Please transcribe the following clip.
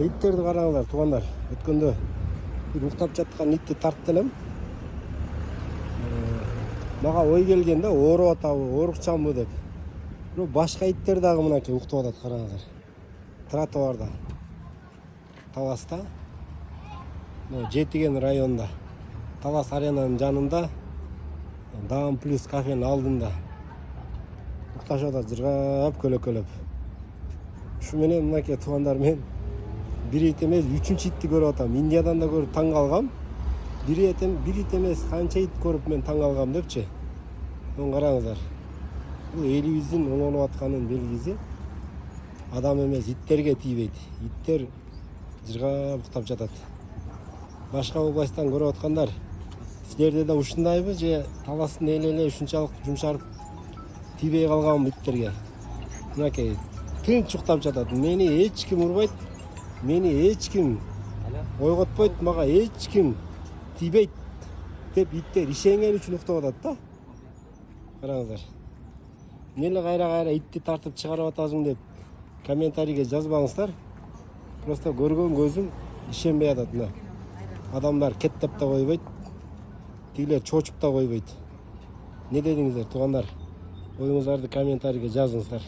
Иттерди караңыздар туугандар. Өткөндө бир уктап жаткан итти тартып элем. Мага ой келген да, ооруп атабы, оорукчанбы деп. Бирок башка иттер дагы мынакей уктап атат караңыздар. Тротуарда. Таласта. Жетиген районунда. Талас аренанын жанында. Даун плюс кафенин алдында. Укташып атат, жыргап көлөкөлөп. Ушу менен мынакей туугандар, мен бир ит эмес, 3-чү итти көрүп атам. Индиядан да көрүп таң калгам. Бир ит эмес, канча ит көрүп мен таң калгам депчи. Мына караңыздар. Бул элибиздин оңолуп атканын белгиси. Адам эмес, иттерге тийбейт. Иттер жыргап уктап жатат. Башка областтан көрүп аткандар, силерде да ушундайбы же таластын эле ушунчалык жумшарып тийбей калганбы иттерге? Мынакей тынч уктап жатат. Мени эч ким урбайт. Мени эч ким ойготпойт, мага эч ким тийбейт деп иттер ишенген үчүн уктап атат да. Караңыздар. Эмне кайра итти тартып чыгарып атасың деп комментарийге жазбаңыздар. Просто көргөн көзүм ишенбей атат мына. Адамдар кеттеп да койбойт. Тигилер чочуп да койбойт. Не дедиңиздер туугандар? Оюңуздарды комментарийге жазыңыздар.